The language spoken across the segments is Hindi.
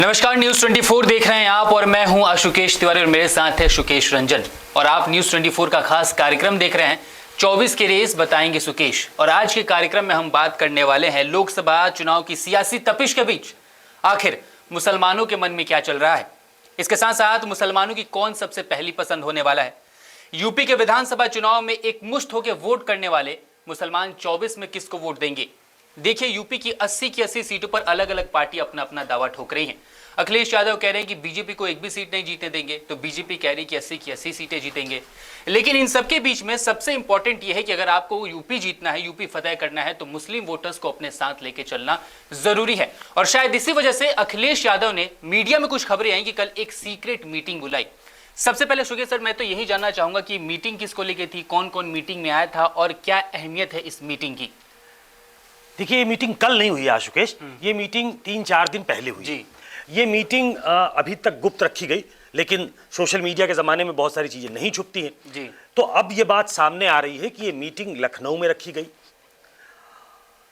नमस्कार, न्यूज 24 देख रहे हैं आप और मैं हूं आशुकेश तिवारी और मेरे साथ है सुकेश रंजन और आप न्यूज 24 का खास कार्यक्रम देख रहे हैं 24 के रेस बताएंगे सुकेश। और आज के कार्यक्रम में हम बात करने वाले हैं लोकसभा चुनाव की सियासी तपिश के बीच आखिर मुसलमानों के मन में क्या चल रहा है। इसके साथ साथ मुसलमानों की कौन सबसे पहली पसंद होने वाला है। यूपी के विधानसभा चुनाव में एक मुश्त होकर वोट करने वाले मुसलमान 24 में किसको वोट देंगे। देखिए, यूपी की 80 की 80 सीटों पर अलग अलग पार्टी अपना अपना दावा ठोक रही हैं। अखिलेश यादव कह रहे हैं कि बीजेपी को एक भी सीट नहीं जीतने देंगे, तो बीजेपी कह रही है कि 80 की 80 सीटें जीतेंगे। लेकिन इन सबके बीच में सबसे इंपॉर्टेंट यह है कि अगर आपको यूपी जीतना है, यूपी फतेह करना है, तो मुस्लिम वोटर्स को अपने साथ लेके चलना जरूरी है। और शायद इसी वजह से अखिलेश यादव ने मीडिया में कुछ खबरें आई कि कल एक सीक्रेट मीटिंग बुलाई। सबसे पहले सुकेश सर, मैं तो यही जानना चाहूंगा कि मीटिंग किसको लेके थी, कौन कौन मीटिंग में आया था और क्या अहमियत है इस मीटिंग की। देखिए, ये मीटिंग कल नहीं हुई आशुकेश, ये मीटिंग 3-4 दिन पहले हुई जी। ये मीटिंग अभी तक गुप्त रखी गई, लेकिन सोशल मीडिया के ज़माने में बहुत सारी चीज़ें नहीं छुपती हैं जी। तो अब ये बात सामने आ रही है कि ये मीटिंग लखनऊ में रखी गई।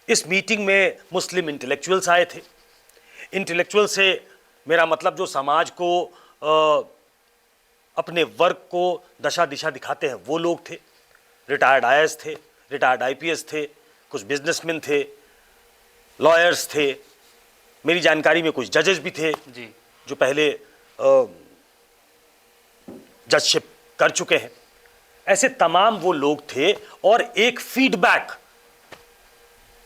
इस मीटिंग में मुस्लिम इंटेलेक्चुअल्स आए थे। इंटेलेक्चुअल से मेरा मतलब जो समाज को अपने वर्क को दशा दिशा दिखाते हैं वो लोग थे। रिटायर्ड आईएएस थे, रिटायर्ड आईपीएस थे, कुछ बिजनेसमैन थे, लॉयर्स थे, मेरी जानकारी में कुछ जजेस भी थे जी, जो पहले जजशिप कर चुके हैं। ऐसे तमाम वो लोग थे और एक फीडबैक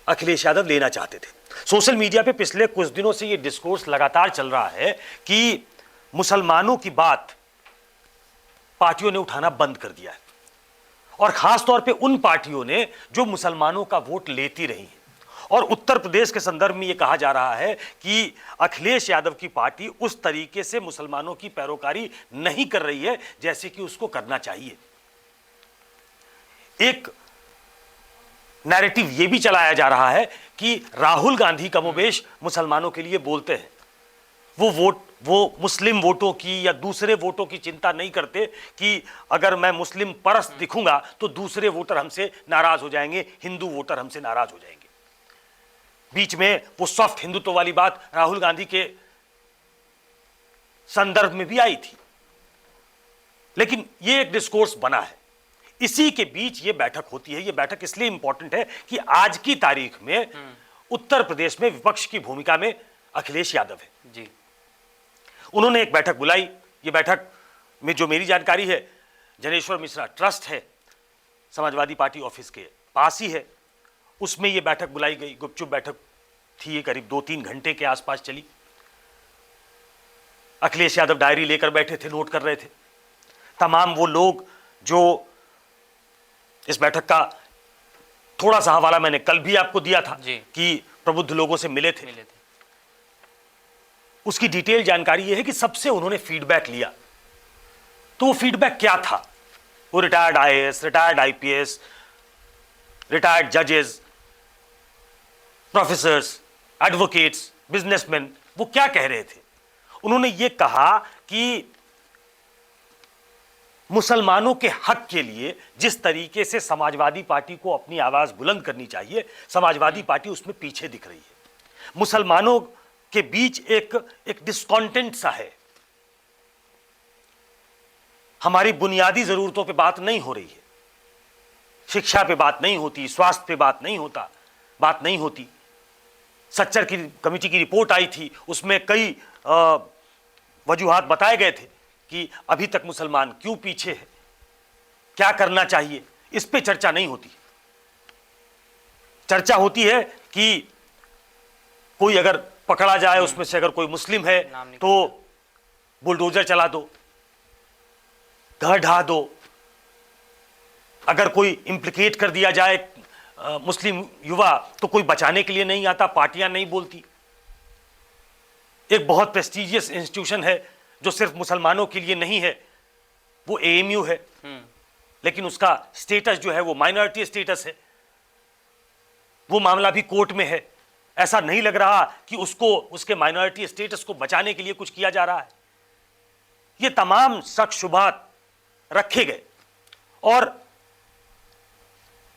अखिलेश यादव लेना चाहते थे। सोशल मीडिया पे पिछले कुछ दिनों से ये डिस्कोर्स लगातार चल रहा है कि मुसलमानों की बात पार्टियों ने उठाना बंद कर दिया है, और खास तौर पे उन पार्टियों ने जो मुसलमानों का वोट लेती रही हैं। और उत्तर प्रदेश के संदर्भ में यह कहा जा रहा है कि अखिलेश यादव की पार्टी उस तरीके से मुसलमानों की पैरोकारी नहीं कर रही है जैसे कि उसको करना चाहिए। एक नैरेटिव यह भी चलाया जा रहा है कि राहुल गांधी कमोबेश मुसलमानों के लिए बोलते हैं। वो मुस्लिम वोटों की या दूसरे वोटों की चिंता नहीं करते कि अगर मैं मुस्लिम परस्त दिखूंगा तो दूसरे वोटर हमसे नाराज हो जाएंगे, हिंदू वोटर हमसे नाराज हो जाएंगे। बीच में वो सॉफ्ट हिंदुत्व वाली बात राहुल गांधी के संदर्भ में भी आई थी, लेकिन ये एक डिस्कोर्स बना है। इसी के बीच ये बैठक होती है। ये बैठक इसलिए इंपॉर्टेंट है कि आज की तारीख में उत्तर प्रदेश में विपक्ष की भूमिका में अखिलेश यादव है जी। उन्होंने एक बैठक बुलाई। ये बैठक में जो मेरी जानकारी है, जनेश्वर मिश्रा ट्रस्ट है, समाजवादी पार्टी ऑफिस के पास ही है, उसमें ये बैठक बुलाई गई। गुपचुप बैठक थी, ये करीब 2-3 घंटे के आसपास चली। अखिलेश यादव डायरी लेकर बैठे थे, नोट कर रहे थे। तमाम वो लोग जो इस बैठक का थोड़ा सा हवाला मैंने कल भी आपको दिया था कि प्रबुद्ध लोगों से मिले थे, उसकी डिटेल जानकारी यह है कि सबसे उन्होंने फीडबैक लिया। तो वो फीडबैक क्या था? वो retired IAS, retired IPS, retired जजेस, प्रोफेसर्स, एडवोकेट्स, बिजनेसमैन, वो क्या कह रहे थे? उन्होंने ये कहा कि मुसलमानों के हक के लिए जिस तरीके से समाजवादी पार्टी को अपनी आवाज बुलंद करनी चाहिए, समाजवादी पार्टी उसमें पीछे दिख रही है। मुसलमानों के बीच एक डिस्कॉन्टेंट सा है। हमारी बुनियादी जरूरतों पे बात नहीं हो रही है, शिक्षा पे बात नहीं होती, स्वास्थ्य पे बात नहीं होती। सच्चर की कमेटी की रिपोर्ट आई थी, उसमें कई वजूहात बताए गए थे कि अभी तक मुसलमान क्यों पीछे है, क्या करना चाहिए। इस पे चर्चा नहीं होती। चर्चा होती है कि कोई अगर पकड़ा जाए, उसमें से अगर कोई मुस्लिम है तो बुलडोजर चला दो, घर ढा दो। अगर कोई इंप्लिकेट कर दिया जाए मुस्लिम युवा तो कोई बचाने के लिए नहीं आता, पार्टियां नहीं बोलती। एक बहुत प्रेस्टिजियस इंस्टीट्यूशन है जो सिर्फ मुसलमानों के लिए नहीं है, वो एएमयू है, लेकिन उसका स्टेटस जो है वो माइनॉरिटी स्टेटस है। वो मामला भी कोर्ट में है। ऐसा नहीं लग रहा कि उसके माइनॉरिटी स्टेटस को बचाने के लिए कुछ किया जा रहा है। ये तमाम शक शुबहात रखे गए और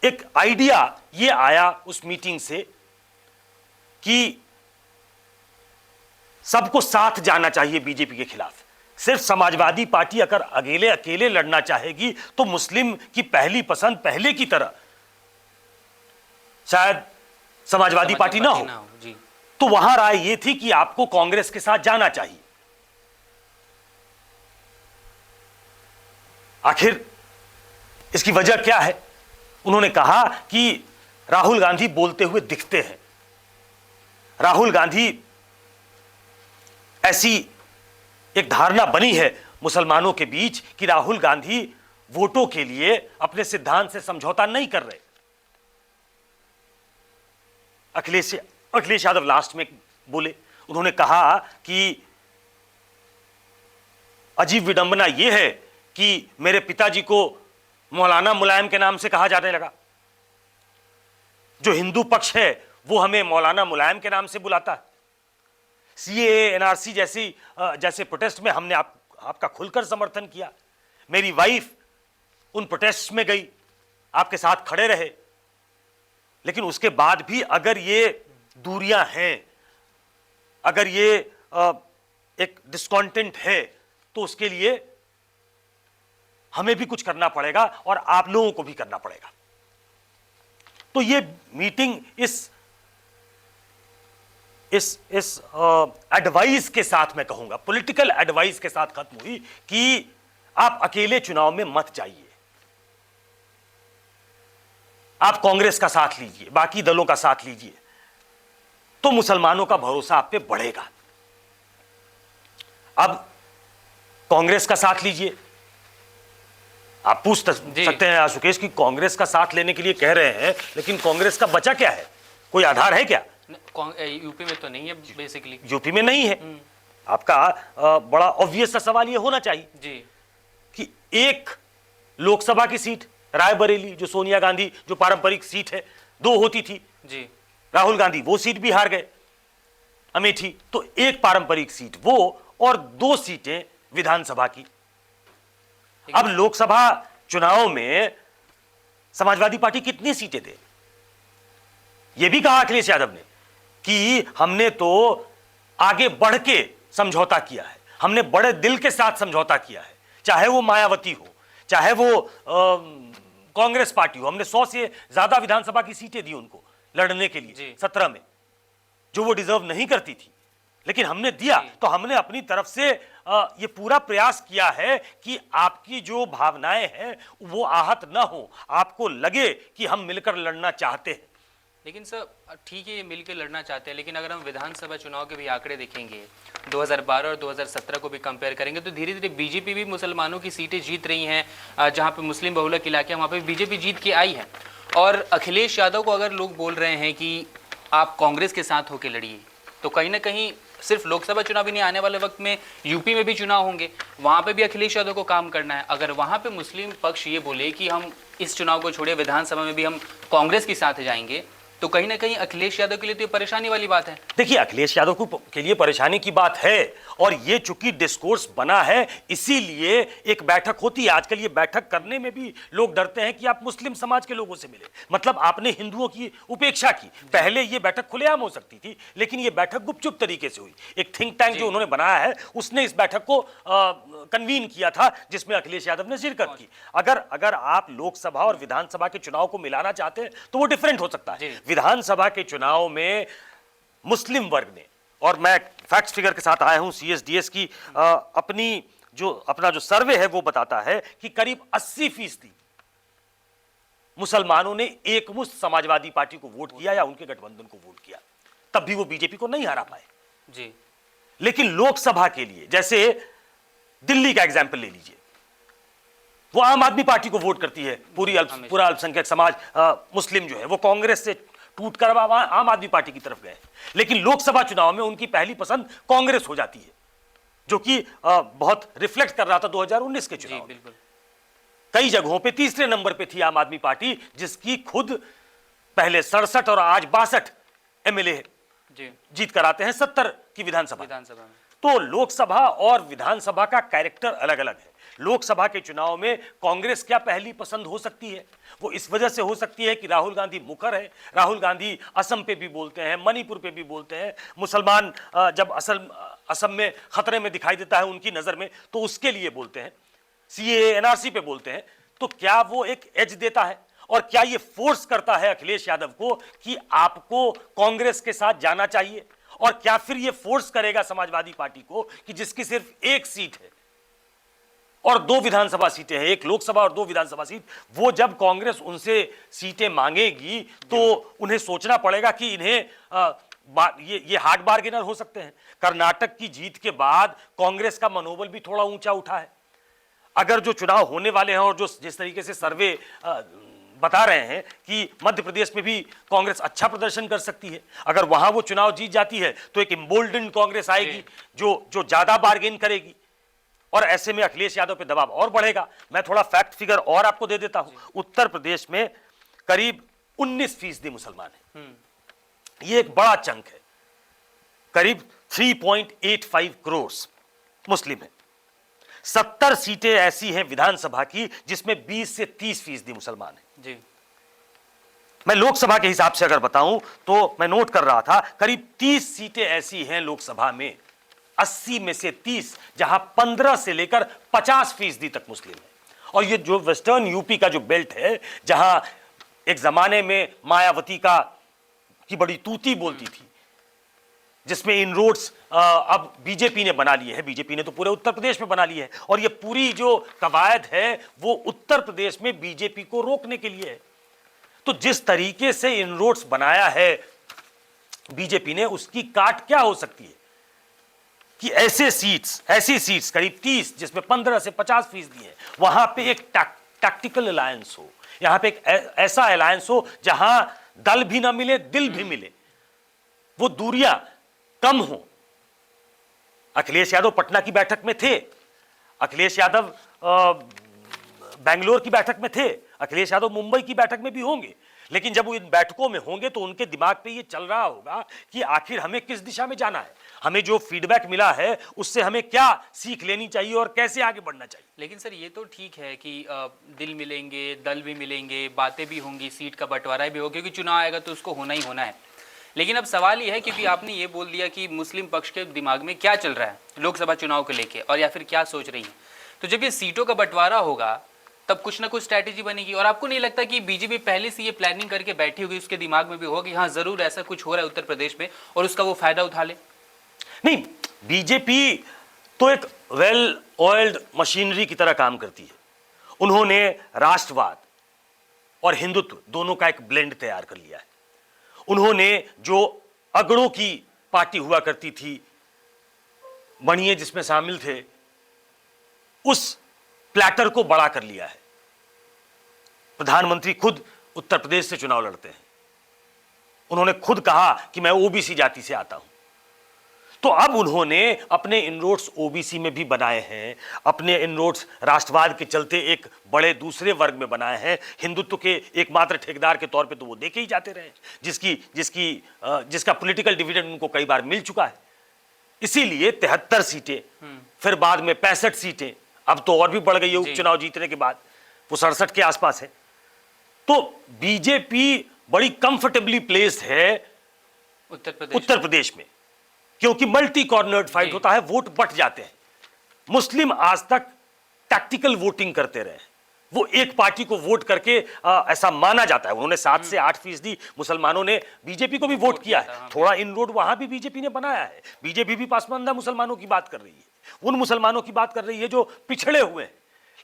एक आइडिया ये आया उस मीटिंग से कि सबको साथ जाना चाहिए बीजेपी के खिलाफ। सिर्फ समाजवादी पार्टी अगर अकेले लड़ना चाहेगी तो मुस्लिम की पहली पसंद पहले की तरह शायद समाजवादी पार्टी ना हो। जी। तो वहां राय यह थी कि आपको कांग्रेस के साथ जाना चाहिए। आखिर इसकी वजह क्या है? उन्होंने कहा कि राहुल गांधी बोलते हुए दिखते हैं। राहुल गांधी, ऐसी एक धारणा बनी है मुसलमानों के बीच कि राहुल गांधी वोटों के लिए अपने सिद्धांत से समझौता नहीं कर रहे। अखिलेश यादव लास्ट में बोले, उन्होंने कहा कि अजीब विडंबना यह है कि मेरे पिताजी को मौलाना मुलायम के नाम से कहा जाने लगा। जो हिंदू पक्ष है वो हमें मौलाना मुलायम के नाम से बुलाता है। सीएए, एनआरसी जैसे प्रोटेस्ट में हमने आपका खुलकर समर्थन किया। मेरी वाइफ उन प्रोटेस्ट में गई, आपके साथ खड़े रहे। लेकिन उसके बाद भी अगर ये दूरियां हैं, अगर ये एक डिस्कॉन्टेंट है, तो उसके लिए हमें भी कुछ करना पड़ेगा और आप लोगों को भी करना पड़ेगा। तो ये मीटिंग इस एडवाइस के साथ, मैं कहूंगा पॉलिटिकल एडवाइस के साथ खत्म हुई कि आप अकेले चुनाव में मत जाइए, आप कांग्रेस का साथ लीजिए, बाकी दलों का साथ लीजिए, तो मुसलमानों का भरोसा आप पे बढ़ेगा। अब कांग्रेस का साथ लीजिए। आप पूछ सकते हैं आशुकेश कि कांग्रेस का साथ लेने के लिए कह रहे हैं, लेकिन कांग्रेस का बचा क्या है? कोई आधार है क्या? यूपी में तो नहीं है, बेसिकली यूपी में नहीं है। आपका बड़ा ऑब्वियस सा सवाल यह होना चाहिए जी कि एक लोकसभा की सीट रायबरेली, जो सोनिया गांधी जो पारंपरिक सीट है, 2 होती थी जी, राहुल गांधी वो सीट भी हार गए, अमेठी। तो एक पारंपरिक सीट वो और 2 सीटें विधानसभा की। अब लोकसभा चुनाव में समाजवादी पार्टी कितनी सीटें दे? यह भी कहा अखिलेश यादव ने कि हमने तो आगे बढ़ के समझौता किया है, हमने बड़े दिल के साथ समझौता किया है, चाहे वो मायावती हो, चाहे वो कांग्रेस पार्टी हो। हमने 100 से ज्यादा विधानसभा की सीटें दी उनको लड़ने के लिए 17 में, जो वो डिजर्व नहीं करती थी, लेकिन हमने दिया। तो हमने अपनी तरफ से ये पूरा प्रयास किया है कि आपकी जो भावनाएं हैं वो आहत ना हो, आपको लगे कि हम मिलकर लड़ना चाहते हैं। लेकिन सर ठीक है, ये मिलकर लड़ना चाहते हैं, लेकिन अगर हम विधानसभा चुनाव के भी आंकड़े देखेंगे, 2012 और 2017 को भी कंपेयर करेंगे, तो धीरे धीरे बीजेपी भी मुसलमानों की सीटें जीत रही हैं। जहां पे मुस्लिम बहुलक इलाके हैं वहां पे बीजेपी जीत के आई है। और अखिलेश यादव को अगर लोग बोल रहे हैं कि आप कांग्रेस के साथ होकर लड़िए, तो कहीं ना कहीं सिर्फ लोकसभा चुनाव ही नहीं, आने वाले वक्त में यूपी में भी चुनाव होंगे, वहां पे भी अखिलेश यादव को काम करना है। अगर वहां पे मुस्लिम पक्ष ये बोले कि हम इस चुनाव को छोड़े, विधानसभा में भी हम कांग्रेस के साथ जाएंगे, तो कहीं ना कहीं अखिलेश यादव के लिए तो ये परेशानी वाली बात है। देखिए, अखिलेश यादव के लिए परेशानी की बात है, और ये चूंकि डिस्कोर्स बना है, इसीलिए एक बैठक होती है। आजकल ये बैठक करने में भी लोग डरते हैं कि आप मुस्लिम समाज के लोगों से मिले, मतलब आपने हिंदुओं की उपेक्षा की। पहले ये बैठक खुलेआम हो सकती थी, लेकिन ये बैठक गुपचुप तरीके से हुई। एक थिंक टैंक जो उन्होंने बनाया है, उसने इस बैठक को कन्वीन किया था, जिसमें अखिलेश यादव ने शिरकत की। अगर आप लोकसभा और विधानसभा के चुनाव को मिलाना चाहते हैं तो वो डिफरेंट हो सकता है। विधानसभा के चुनाव में मुस्लिम वर्ग ने, और मैं फैक्ट फिगर के साथ आया हूं सीएसडीएस की अपना जो सर्वे है वो बताता है कि करीब 80% मुसलमानों ने एकमुश्त समाजवादी पार्टी को वोट किया या उनके गठबंधन को वोट किया, तब भी वो बीजेपी को नहीं हरा पाए जी। लेकिन लोकसभा के लिए, जैसे दिल्ली का एग्जाम्पल ले लीजिए, वो आम आदमी पार्टी को वोट करती है। पूरा अल्पसंख्यक समाज मुस्लिम जो है वो कांग्रेस से टूट कर आम आदमी पार्टी की तरफ गए, लेकिन लोकसभा चुनाव में उनकी पहली पसंद कांग्रेस हो जाती है, जो कि बहुत रिफ्लेक्ट कर रहा था 2019 के चुनाव में। कई जगहों पे तीसरे नंबर पे थी आम आदमी पार्टी, जिसकी खुद पहले 67 और आज 62 एमएलए जीत कर आते हैं 70 की विधानसभा में। तो लोकसभा और विधानसभा का कैरेक्टर अलग अलग है। लोकसभा के चुनाव में कांग्रेस क्या पहली पसंद हो सकती है? वो इस वजह से हो सकती है कि राहुल गांधी मुखर है। राहुल गांधी असम पे भी बोलते हैं, मणिपुर पे भी बोलते हैं। मुसलमान जब असम में खतरे में दिखाई देता है उनकी नजर में, तो उसके लिए बोलते हैं, सीएए एनआरसी पे बोलते हैं, तो क्या वो एक एज देता है और क्या ये फोर्स करता है अखिलेश यादव को कि आपको कांग्रेस के साथ जाना चाहिए? और क्या फिर ये फोर्स करेगा समाजवादी पार्टी को कि जिसकी सिर्फ एक सीट है और 2 विधानसभा सीटें हैं, 1 लोकसभा और 2 विधानसभा सीट, वो जब कांग्रेस उनसे सीटें मांगेगी तो उन्हें सोचना पड़ेगा कि इन्हें ये हार्ड बार्गेनर हो सकते हैं। कर्नाटक की जीत के बाद कांग्रेस का मनोबल भी थोड़ा ऊंचा उठा है। अगर जो चुनाव होने वाले हैं और जो जिस तरीके से सर्वे बता रहे हैं कि मध्य प्रदेश में भी कांग्रेस अच्छा प्रदर्शन कर सकती है, अगर वहां वो चुनाव जीत जाती है तो एक एम्बोल्डेंड कांग्रेस आएगी जो ज्यादा बार्गेन करेगी, और ऐसे में अखिलेश यादव पे दबाव और बढ़ेगा। मैं थोड़ा फैक्ट फिगर और आपको दे देता हूं। उत्तर प्रदेश में करीब 19% मुसलमान हैं, ये एक बड़ा चंक है। करीब 3.85 करोड़ मुस्लिम हैं। 70 सीटें ऐसी हैं विधानसभा की जिसमें 20 से 30% मुसलमान हैं जी। मैं लोकसभा के हिसाब से अगर बताऊं तो मैं नोट कर रहा था, करीब 30 सीटें ऐसी हैं लोकसभा में, 80 में से 30, जहां 15 से लेकर 50% तक मुस्लिम है। और ये जो वेस्टर्न यूपी का जो बेल्ट है, जहां एक जमाने में मायावती की बड़ी तूती बोलती थी, जिसमें इनरोड्स अब बीजेपी ने बना लिए हैं, बीजेपी ने तो पूरे उत्तर प्रदेश में बना लिए है, और ये पूरी जो कवायद है वो उत्तर प्रदेश में बीजेपी को रोकने के लिए है। तो जिस तरीके से इनरोड्स बनाया है बीजेपी ने, उसकी काट क्या हो सकती है कि ऐसी सीट्स करीब 30 जिसमें 15 से 50% है, वहां पे एक टैक्टिकल अलायंस हो, यहां पे एक ऐसा अलायंस हो जहां दल भी ना मिले, दिल भी मिले, वो दूरियां कम हो। अखिलेश यादव पटना की बैठक में थे, अखिलेश यादव बेंगलोर की बैठक में थे, अखिलेश यादव मुंबई की बैठक में भी होंगे, लेकिन जब वो इन बैठकों में होंगे तो उनके दिमाग पे ये चल रहा होगा कि आखिर हमें किस दिशा में जाना है, हमें जो फीडबैक मिला है उससे हमें क्या सीख लेनी चाहिए और कैसे आगे बढ़ना चाहिए। लेकिन सर ये तो ठीक है कि दिल मिलेंगे, दल भी मिलेंगे, बातें भी होंगी, सीट का बंटवारा भी होगा, क्योंकि चुनाव आएगा तो उसको होना ही होना है। लेकिन अब सवाल ये है, क्योंकि आपने ये बोल दिया कि मुस्लिम पक्ष के दिमाग में क्या चल रहा है लोकसभा चुनाव को लेके, और या फिर क्या सोच रही है, तो जब ये सीटों का बंटवारा होगा तब कुछ ना कुछ स्ट्रैटेजी बनेगी। और आपको नहीं लगता कि बीजेपी पहले से ये प्लानिंग करके बैठी होगी, उसके दिमाग में भी होगा कि हाँ जरूर ऐसा कुछ हो रहा है उत्तर प्रदेश में, और उसका वो फायदा उठा ले? नहीं, बीजेपी तो एक वेल ऑयल्ड मशीनरी की तरह काम करती है। उन्होंने राष्ट्रवाद और हिंदुत्व दोनों का एक ब्लेंड तैयार कर लिया है। उन्होंने जो अगड़ों की पार्टी हुआ करती थी, बनिए जिसमें शामिल थे, उस प्लैटर को बड़ा कर लिया है। प्रधानमंत्री खुद उत्तर प्रदेश से चुनाव लड़ते हैं, उन्होंने खुद कहा कि मैं ओबीसी जाति से आता हूं। तो अब उन्होंने अपने इनरोड्स ओबीसी में भी बनाए हैं, अपने इनरोड्स राष्ट्रवाद के चलते एक बड़े दूसरे वर्ग में बनाए हैं। हिंदुत्व के एकमात्र ठेकेदार के तौर पे तो वो देखे ही जाते रहे, जिसका पॉलिटिकल डिविडेंड उनको कई बार मिल चुका है। इसीलिए 73 सीटें, फिर बाद में 65 सीटें, अब तो और भी बढ़ गई है उपचुनाव जीतने के बाद, वो 67 के आसपास है। तो बीजेपी बड़ी कंफर्टेबली प्लेस्ड है उत्तर प्रदेश में, क्योंकि मल्टी कॉर्नर्ड फाइट होता है, वोट बट जाते हैं। मुस्लिम आज तक टैक्टिकल वोटिंग करते रहे, वो एक पार्टी को वोट करके ऐसा माना जाता है। उन्होंने 7 से 8% मुसलमानों ने बीजेपी को भी वोट किया है। थोड़ा इनरोड वहां भी बीजेपी ने बनाया है। बीजेपी भी पासमानदा मुसलमानों की बात कर रही है, उन मुसलमानों की बात कर रही है जो पिछड़े हुए हैं,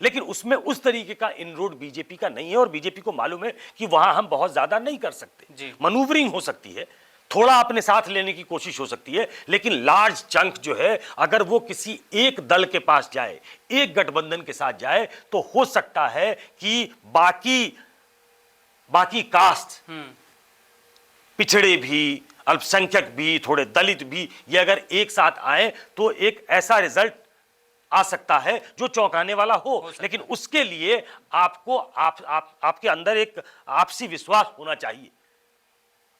लेकिन उसमें उस तरीके का इनरोड बीजेपी का नहीं है। और बीजेपी को मालूम है कि वहां हम बहुत ज्यादा नहीं कर सकते, मनूवरिंग हो सकती है, थोड़ा अपने साथ लेने की कोशिश हो सकती है, लेकिन लार्ज चंक जो है, अगर वो किसी एक दल के पास जाए, एक गठबंधन के साथ जाए, तो हो सकता है कि बाकी कास्ट, पिछड़े भी, अल्पसंख्यक भी, थोड़े दलित भी, ये अगर एक साथ आए तो एक ऐसा रिजल्ट आ सकता है जो चौंकाने वाला हो। लेकिन उसके लिए आपको आपके अंदर एक आपसी विश्वास होना चाहिए।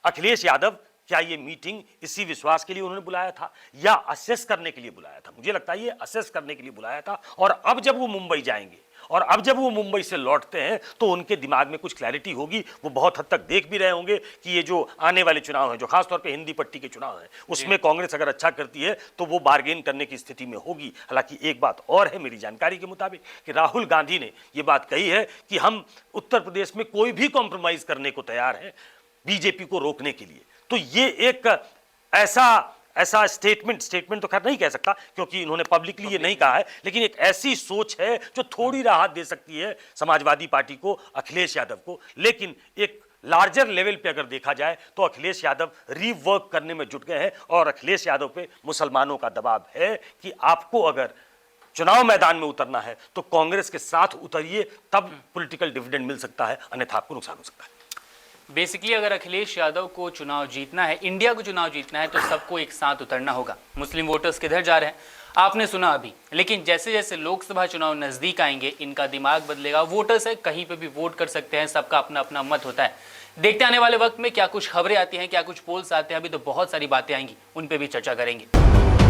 अखिलेश यादव, क्या ये मीटिंग इसी विश्वास के लिए उन्होंने बुलाया था या असेस करने के लिए बुलाया था? मुझे लगता है ये असेस करने के लिए बुलाया था। और अब जब वो मुंबई जाएंगे और अब जब वो मुंबई से लौटते हैं तो उनके दिमाग में कुछ क्लैरिटी होगी। वो बहुत हद तक देख भी रहे होंगे कि ये जो आने वाले चुनाव हैं, जो खासतौर पे हिंदी पट्टी के चुनाव हैं, उसमें कांग्रेस अगर अच्छा करती है तो वो बार्गेन करने की स्थिति में होगी। हालांकि एक बात और है मेरी जानकारी के मुताबिक कि राहुल गांधी ने ये बात कही है कि हम उत्तर प्रदेश में कोई भी कॉम्प्रोमाइज करने को तैयार हैं बीजेपी को रोकने के लिए। तो ये एक ऐसा स्टेटमेंट तो खैर नहीं कह सकता क्योंकि इन्होंने पब्लिकली ये नहीं कहा है, लेकिन एक ऐसी सोच है जो थोड़ी राहत दे सकती है समाजवादी पार्टी को, अखिलेश यादव को। लेकिन एक लार्जर लेवल पे अगर देखा जाए तो अखिलेश यादव रीवर्क करने में जुट गए हैं और अखिलेश यादव पे मुसलमानों का दबाव है कि आपको अगर चुनाव मैदान में उतरना है तो कांग्रेस के साथ उतरिए, तब पॉलिटिकल डिविडेंड मिल सकता है, अन्यथा आपको नुकसान हो सकता है। बेसिकली अगर अखिलेश यादव को चुनाव जीतना है, इंडिया को चुनाव जीतना है, तो सबको एक साथ उतरना होगा। मुस्लिम वोटर्स किधर जा रहे हैं आपने सुना अभी, लेकिन जैसे जैसे लोकसभा चुनाव नजदीक आएंगे इनका दिमाग बदलेगा। वोटर्स है, कहीं पे भी वोट कर सकते हैं, सबका अपना अपना मत होता है। देखते आने वाले वक्त में क्या कुछ खबरें आती हैं, क्या कुछ पोल्स आते हैं, अभी तो बहुत सारी बातें आएंगी, उन पे भी चर्चा करेंगे।